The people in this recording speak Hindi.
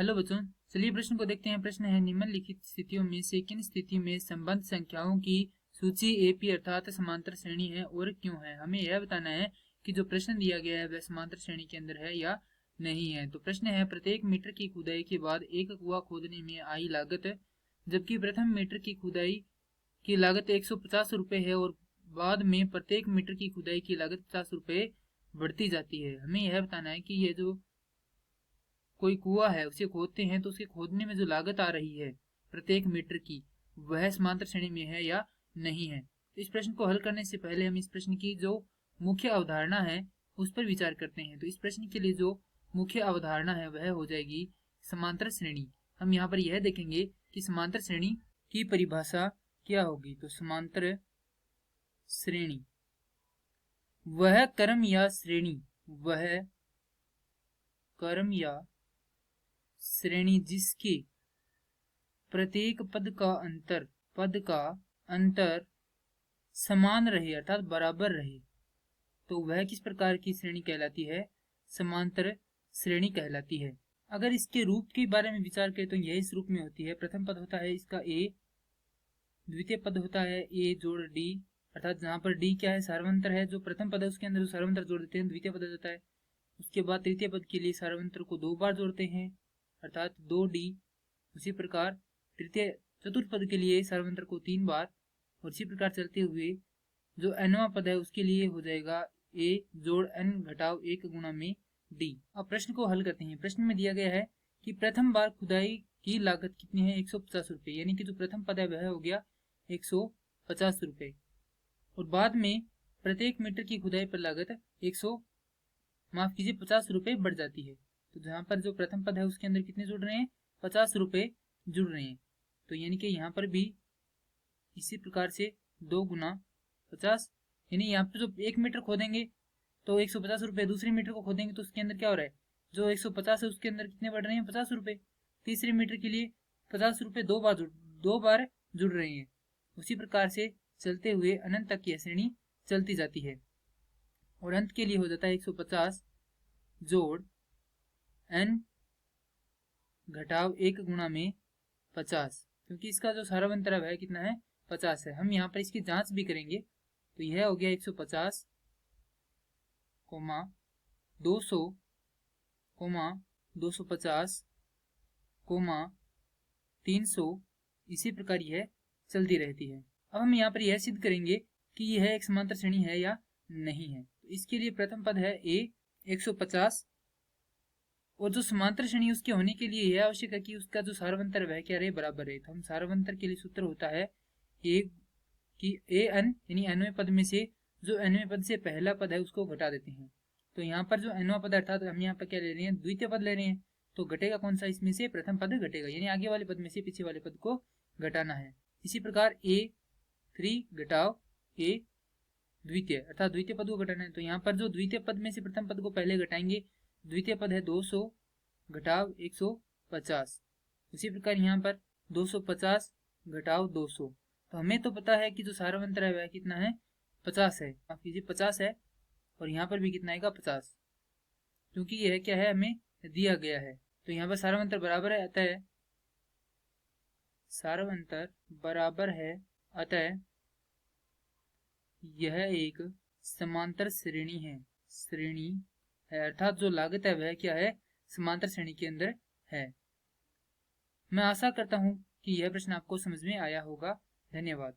हेलो बच्चों, चलिए प्रश्न को देखते हैं। प्रश्न है, निम्नलिखित स्थितियों में से किन स्थितियों में संबंध संख्याओं की सूची एपी अर्थात समांतर श्रेणी है और क्यों है। हमें यह बताना है कि जो प्रश्न दिया गया है वह समांतर श्रेणी के अंदर है या नहीं है। तो प्रश्न है, प्रत्येक मीटर की खुदाई के बाद एक कुआं खोदने में आई लागत, जबकि प्रथम मीटर की खुदाई की लागत 150 रुपये है और बाद में प्रत्येक मीटर की खुदाई की लागत 50 रुपये बढ़ती जाती है। हमें यह बताना है कि यह जो कोई कुआं है उसे खोदते हैं तो उसके खोदने में जो लागत आ रही है प्रत्येक मीटर की, वह समांतर श्रेणी में है या नहीं है। इस प्रश्न को हल करने से पहले हम इस प्रश्न की जो मुख्य अवधारणा है उस पर विचार करते हैं। तो इस प्रश्न के लिए जो मुख्य अवधारणा है वह हो जाएगी समांतर श्रेणी। हम यहाँ पर यह देखेंगे कि समांतर श्रेणी की परिभाषा क्या होगी। तो समांतर श्रेणी वह क्रम या श्रेणी जिसके प्रत्येक पद का अंतर समान रहे अर्थात बराबर रहे, तो वह किस प्रकार की श्रेणी कहलाती है, समांतर श्रेणी कहलाती है। अगर इसके रूप के बारे में विचार करें तो यह इस रूप में होती है। प्रथम पद होता है इसका ए, द्वितीय पद होता है ए जोड़ डी, अर्थात जहां पर डी क्या है, सार्वंतर है। जो प्रथम पद है उसके अंदर सार्वंतर जोड़ देते हैं, द्वितीय पद होता है। उसके बाद तृतीय पद के लिए सार्वंतर को 2 बार जोड़ते हैं अर्थात 2d। उसी प्रकार चतुर्थ पद के लिए सार्वंतर को 3 बार, और इसी प्रकार चलते हुए जो nवां पद है उसके लिए हो जाएगा a जोड़ n घटाव 1 गुणा में d। अब प्रश्न को हल करते हैं। प्रश्न में दिया गया है कि प्रथम बार खुदाई की लागत कितनी है, 150 रुपये, यानी कि जो प्रथम पद है वह हो गया 150 रुपये, और बाद में प्रत्येक मीटर की खुदाई पर लागत 50 रुपये बढ़ जाती है। तो जहां पर जो प्रथम पद है उसके अंदर कितने जुड़ रहे हैं, 50 रुपये जुड़ रहे हैं। तो यानी कि यहाँ पर भी इसी प्रकार से 2 गुना 50, यानी यहाँ पे जो 1 मीटर खोदेंगे तो 150 रुपये, दूसरे मीटर को खोदेंगे तो उसके अंदर क्या हो रहा है, जो 150 है उसके अंदर कितने बढ़ रहे हैं, 50 रुपये। तीसरे मीटर के लिए 50 रुपये 2 बार जुड़ रहे हैं। उसी प्रकार से चलते हुए अनंत तक यह श्रेणी चलती जाती है, और अंत के लिए हो जाता है 150 जोड़ n घटाव 1 गुणा में 50, क्योंकि इसका जो सार्वंतर है कितना है, 50 है। हम यहाँ पर इसकी जांच भी करेंगे। तो यह हो गया 150, 200, 250, 300, इसी प्रकार यह चलती रहती है। अब हम यहाँ पर यह सिद्ध करेंगे कि यह एक समांतर श्रेणी है या नहीं है। तो इसके लिए प्रथम पद है a 150, और जो समांतर श्रेणी उसके होने के लिए यह आवश्यक है कि उसका जो सार्वंतर वह क्या रहे, बराबर रहे। तो हम सार्वंतर के लिए सूत्र होता है an, यानी nवें पद में से जो nवें पद से पहला पद है उसको घटा देते हैं। तो यहाँ पर जो nवां पद अर्थात हम यहाँ पर क्या ले रहे हैं, द्वितीय पद ले रहे हैं, तो घटेगा कौन सा, इसमें से प्रथम पद घटेगा, यानी आगे वाले पद में से पीछे वाले पद को घटाना है। इसी प्रकार a3 घटाव a द्वितीय अर्थात द्वितीय पद को घटाना है। तो यहाँ पर जो द्वितीय पद में से प्रथम पद को पहले घटाएंगे, द्वितीय पद है 200 घटाव 150। उसी प्रकार यहाँ पर 250 घटाव 200। तो हमें तो पता है कि जो सार्वंतर है वह कितना है, 50 है, माफ कीजिए 50 है, और यहाँ पर भी कितना आएगा, 50, क्योंकि यह क्या है, हमें दिया गया है। तो यहाँ पर सार्वंतर बराबर है, अतः सार्वंतर बराबर है, अतः यह एक समांतर श्रेणी है, अर्थात जो लागत है वह क्या है, समांतर श्रेणी के अंदर है। मैं आशा करता हूं कि यह प्रश्न आपको समझ में आया होगा। धन्यवाद।